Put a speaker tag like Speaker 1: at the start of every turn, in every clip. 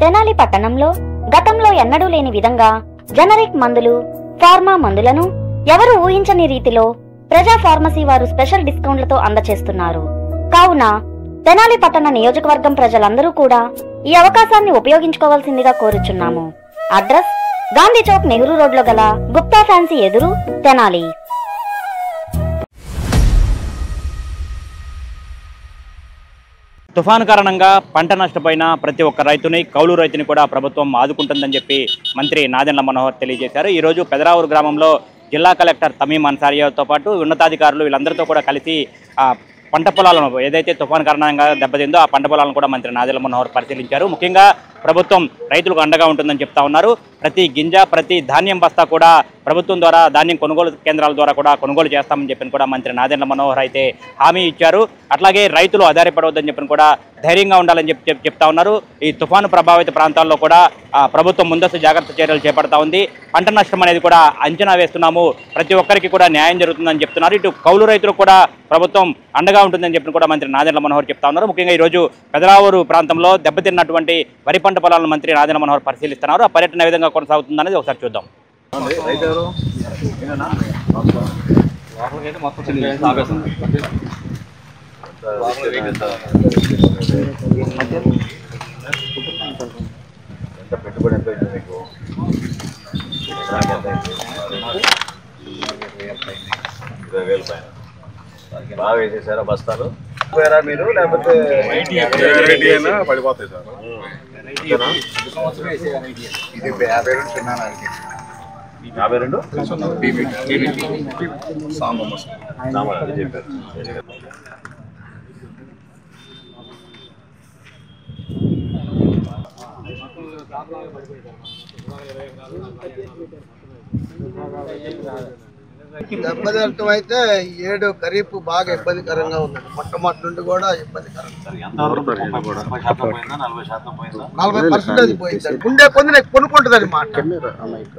Speaker 1: తెనాలి పట్టణంలో గతంలో ఎన్నడూ లేని విధంగా జనరిక్ మందులు, ఫార్మా మందులను ఎవరు ఊహించని రీతిలో ప్రజా ఫార్మసీ వారు స్పెషల్ డిస్కౌంట్లతో అందజేస్తున్నారు. కావున తెనాలి పట్టణ నియోజకవర్గం ప్రజలందరూ కూడా ఈ అవకాశాన్ని ఉపయోగించుకోవాల్సిందిగా కోరుచున్నాము. అడ్రస్ గాంధీ చౌక్, నెహ్రూ రోడ్లో గల గుప్తా ఫ్యాన్సీ ఎదురు, తెనాలి.
Speaker 2: తుఫాను కారణంగా పంట నష్టపోయిన ప్రతి ఒక్క రైతుని, కౌలు రైతుని కూడా ప్రభుత్వం ఆదుకుంటుందని చెప్పి మంత్రి నాదెండ్ల మనోహర్ తెలియజేశారు. ఈరోజు పెదరావూరు గ్రామంలో జిల్లా కలెక్టర్ తమీం అన్సారియాతో పాటు ఉన్నతాధికారులు వీళ్ళందరితో కూడా కలిసి పంట పొలాలను ఏదైతే తుఫాను కారణంగా దెబ్బతిందో ఆ పంట పొలాలను కూడా మంత్రి నాదెండ్ల మనోహర్ పరిశీలించారు. ముఖ్యంగా ప్రభుత్వం రైతులకు అండగా ఉంటుందని చెప్తా ఉన్నారు. ప్రతి గింజ, ప్రతి ధాన్యం బస్తా కూడా ప్రభుత్వం ద్వారా, ధాన్యం కొనుగోలు కేంద్రాల ద్వారా కూడా కొనుగోలు చేస్తామని చెప్పి కూడా మంత్రి నాదెండ్ల మనోహర్ అయితే హామీ ఇచ్చారు. అట్లాగే రైతులు ఆధారపడవద్దని చెప్పి కూడా ధైర్యంగా ఉండాలని చెప్తా ఉన్నారు. ఈ తుఫాను ప్రభావిత ప్రాంతాల్లో కూడా ప్రభుత్వం ముందస్తు జాగ్రత్త చర్యలు చేపడతా ఉంది. పంట నష్టం అనేది కూడా అంచనా వేస్తున్నాము, ప్రతి ఒక్కరికి కూడా న్యాయం జరుగుతుందని చెప్తున్నారు. ఇటు కౌలు రైతులకు కూడా ప్రభుత్వం అండగా ఉంటుందని చెప్పి కూడా మంత్రి నాదెండ్ల మనోహర్ చెప్తా ఉన్నారు. ముఖ్యంగా ఈరోజు పెదరావూరు ప్రాంతంలో దెబ్బతిన్నటువంటి వరి పంట పొలాలను మంత్రి నాదెండ్ల మనోహర్ పరిశీలిస్తున్నారు. ఆ పర్యటన ఏ విధంగా కొనసాగుతుందనేది ఒకసారి చూద్దాం.
Speaker 3: పెట్టుబడి ఎంత అయింది మీకు? ₹20,000 పైన బాగా వేసేసారా బస్తాలు? పోయారా మీరు లేకపోతే పడిపోతాయి సార్? ఇది 52 చెప్పారు.
Speaker 4: దెబ్బతింటం అయితే 7 ఖరీఫ్ బాగా ఇబ్బందికరంగా ఉందండి. మొట్టమొదటి నుండి కూడా ఇబ్బందికరంగా 40% పోయిందండి. ఉండే పొంది నాకు కొనుక్కుంటుంది మాట.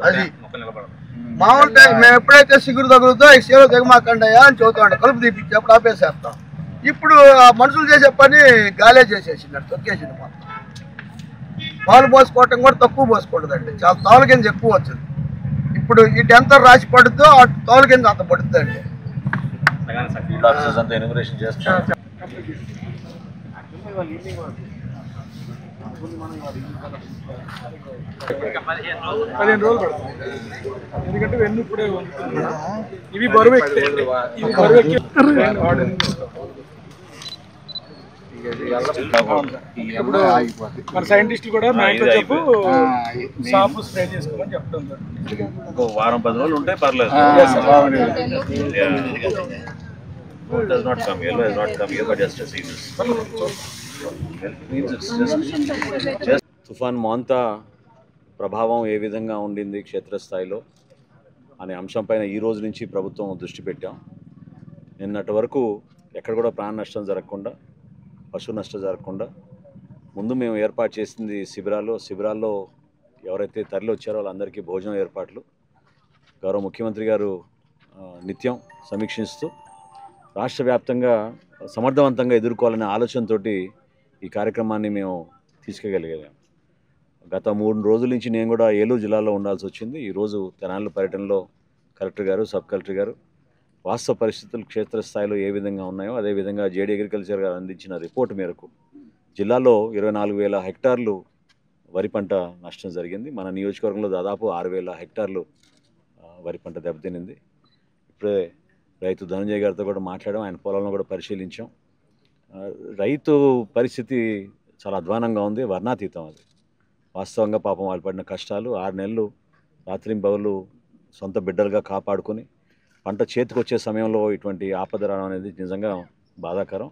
Speaker 4: అది మామూలు టైం మేము ఎప్పుడైతే సిగురు తగులుతో సేవ దిగమాకండయా అని చదువుతాం, కలుపు తీపించి అప్పుడు ఆపేసేస్తాం. ఇప్పుడు మనుషులు చేసే పని గాలే చేసేసింది, తొక్కేసింది మొత్తం. పాలు పోసుకోవటం కూడా తక్కువ పోసుకోకూడదండి, చాలా తోల కింద ఎక్కువ వచ్చింది. ఇప్పుడు ఇటు ఎంత రాసి పడుతుందో అటు తోల కింద అంత పడుతుందండి.
Speaker 5: ఎందుకంటే వెన్ను ఇప్పుడే ఇవి బరువు మన సైంటిస్టులు కూడా చెప్పు షాంపూ స్ప్రే చేసుకోమని చెప్తాం.
Speaker 3: వారం 10 రోజులు ఉంటే పర్లేదు. తుఫాన్ మోంతా ప్రభావం ఏ విధంగా ఉండింది క్షేత్రస్థాయిలో అనే అంశంపైన ఈ రోజు నుంచి ప్రభుత్వం దృష్టి పెట్టాం. నిన్నటి వరకు ఎక్కడ కూడా ప్రాణ నష్టం జరగకుండా, పశు నష్టం జరగకుండా ముందు మేము ఏర్పాటు చేసింది శిబిరాల్లో ఎవరైతే తరలి వచ్చారో వాళ్ళందరికీ భోజనం ఏర్పాట్లు గౌరవ ముఖ్యమంత్రి గారు నిత్యం సమీక్షిస్తూ రాష్ట్ర వ్యాప్తంగా సమర్థవంతంగా ఎదుర్కోవాలనే ఆలోచనతోటి ఈ కార్యక్రమాన్ని మేము తీసుకెళ్ళగలిగాం. గత 3 రోజుల నుంచి నేను కూడా ఏలూరు జిల్లాలో ఉండాల్సి వచ్చింది. ఈరోజు తెనాలి పర్యటనలో కలెక్టర్ గారు, సబ్ కలెక్టర్ గారు వాస్తవ పరిస్థితులు క్షేత్రస్థాయిలో ఏ విధంగా ఉన్నాయో అదేవిధంగా జేడీ అగ్రికల్చర్ గారు అందించిన రిపోర్టు మేరకు జిల్లాలో 24,000 హెక్టార్లు వరి పంట నష్టం జరిగింది. మన నియోజకవర్గంలో దాదాపు 6,000 హెక్టార్లు వరి పంట దెబ్బతినింది. ఇప్పుడే రైతు ధనంజయ్ గారితో కూడా మాట్లాడాం, ఆయన పొలంలో కూడా పరిశీలించాం. రైతు పరిస్థితి చాలా అధ్వానంగా ఉంది, వర్ణాతీతం. అది వాస్తవంగా పాపం వాళ్ళు పడిన కష్టాలు 6 నెలలు రాత్రింబవళ్ళు సొంత బిడ్డలుగా కాపాడుకొని పంట చేతికి వచ్చే సమయంలో ఇటువంటి ఆపద రావడం అనేది నిజంగా బాధాకరం.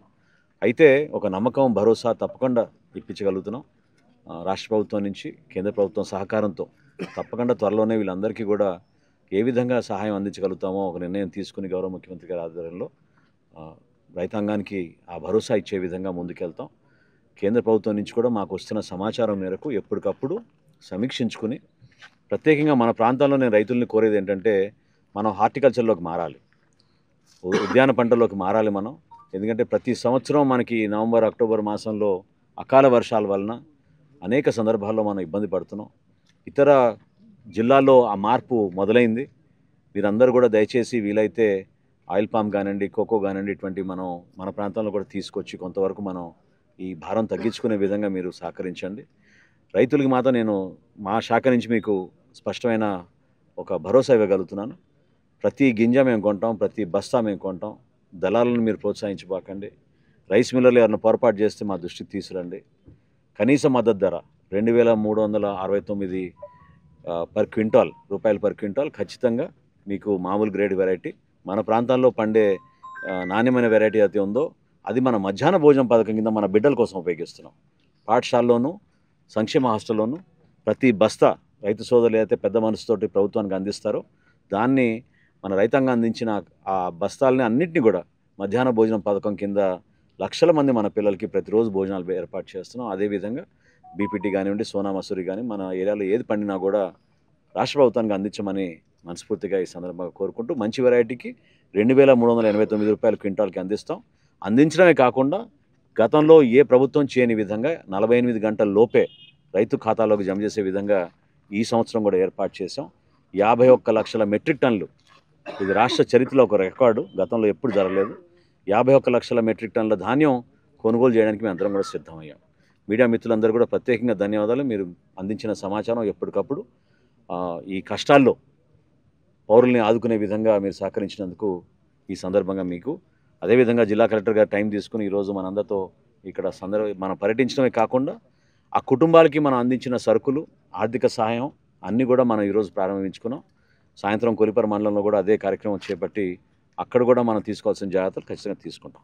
Speaker 3: అయితే ఒక నమ్మకం, భరోసా తప్పకుండా ఇప్పించగలుగుతున్నాం. రాష్ట్ర ప్రభుత్వం నుంచి కేంద్ర ప్రభుత్వం సహకారంతో తప్పకుండా త్వరలోనే వీళ్ళందరికీ కూడా ఏ విధంగా సహాయం అందించగలుగుతామో ఒక నిర్ణయం తీసుకుని గౌరవ ముఖ్యమంత్రి గారి ఆధ్వర్యంలో రైతాంగానికి ఆ భరోసా ఇచ్చే విధంగా ముందుకెళ్తాం. కేంద్ర ప్రభుత్వం నుంచి కూడా మాకు వస్తున్న సమాచారం మేరకు ఎప్పటికప్పుడు సమీక్షించుకుని, ప్రత్యేకంగా మన ప్రాంతాల్లో నేను రైతుల్ని కోరేది ఏంటంటే మనం హార్టికల్చర్లోకి మారాలి, ఉద్యాన పంటల్లోకి మారాలి మనం. ఎందుకంటే ప్రతి సంవత్సరం మనకి నవంబర్, అక్టోబర్ మాసంలో అకాల వర్షాల వలన అనేక సందర్భాల్లో మనం ఇబ్బంది పడుతున్నాం. ఇతర జిల్లాల్లో ఆ మార్పు మొదలైంది. మీరందరూ కూడా దయచేసి వీలైతే ఆయిల్ పామ్ కానివ్వండి, కోకో కానివ్వండి, ఇటువంటి మనం మన ప్రాంతంలో కూడా తీసుకొచ్చి కొంతవరకు మనం ఈ భారం తగ్గించుకునే విధంగా మీరు సహకరించండి. రైతులకి మాత్రం నేను మా శాఖ నుంచి మీకు స్పష్టమైన ఒక భరోసా ఇవ్వగలుగుతున్నాను. ప్రతి గింజ మేము కొంటాం, ప్రతి బస్తా మేము కొంటాం. దళాలను మీరు ప్రోత్సహించబాకండి. రైస్ మిల్లర్లు ఎవరైనా పొరపాటు చేస్తే మా దృష్టికి తీసుకురండి. కనీస మద్దతు ధర 2,369 పర్ క్వింటాల్ రూపాయలు పర్ క్వింటాల్ ఖచ్చితంగా మీకు మామూలు గ్రేడ్ వెరైటీ మన ప్రాంతాల్లో పండే నాణ్యమైన వెరైటీ అయితే ఉందో అది మన మధ్యాహ్న భోజనం పథకం కింద మన బిడ్డల కోసం ఉపయోగిస్తున్నాం. పాఠశాలలోనూ సంక్షేమ హాస్టల్లోనూ ప్రతి బస్తా రైతు సోదరులు అయితే పెద్ద మనసుతోటి ప్రభుత్వానికి అందిస్తారో దాన్ని మన రైతాంగం అందించిన ఆ బస్తాలని అన్నింటినీ కూడా మధ్యాహ్న భోజనం పథకం కింద లక్షల మంది మన పిల్లలకి ప్రతిరోజు భోజనాలు ఏర్పాటు చేస్తున్నాం. అదేవిధంగా బీపీటీ కానివ్వండి, సోనా మసూరి కానీ మన ఏరియాలో ఏది పండినా కూడా రాష్ట్ర ప్రభుత్వానికి అందించమని మనస్ఫూర్తిగా ఈ సందర్భంగా కోరుకుంటూ మంచి వెరైటీకి 2,389 రూపాయలు క్వింటాల్కి అందిస్తాం. అందించడమే కాకుండా గతంలో ఏ ప్రభుత్వం చేయని విధంగా 48 గంటల లోపే రైతు ఖాతాలోకి జమ చేసే విధంగా ఈ సంవత్సరం కూడా ఏర్పాటు చేసాం. 51 లక్షల మెట్రిక్ టన్నులు, ఇది రాష్ట్ర చరిత్రలో ఒక రికార్డు, గతంలో ఎప్పుడు జరగలేదు. 51 లక్షల మెట్రిక్ టన్నుల ధాన్యం కొనుగోలు చేయడానికి మేము అందరం కూడా సిద్ధమయ్యాం. మీడియా మిత్రులందరూ కూడా ప్రత్యేకంగా ధన్యవాదాలు. మీరు అందించిన సమాచారం ఎప్పటికప్పుడు ఈ కష్టాల్లో పౌరుల్ని ఆదుకునే విధంగా మీరు సహకరించినందుకు ఈ సందర్భంగా మీకు, అదేవిధంగా జిల్లా కలెక్టర్ గారు టైం తీసుకుని ఈరోజు మనందరితో ఇక్కడ మనం పర్యటించడమే కాకుండా ఆ కుటుంబాలకి మనం అందించిన సరుకులు, ఆర్థిక సహాయం అన్నీ కూడా మనం ఈరోజు ప్రారంభించుకున్నాం. సాయంత్రం కొలిపర మండలంలో కూడా అదే కార్యక్రమం చేపట్టి అక్కడ కూడా మనం తీసుకోవాల్సిన జాగ్రత్తలు ఖచ్చితంగా తీసుకుంటాం.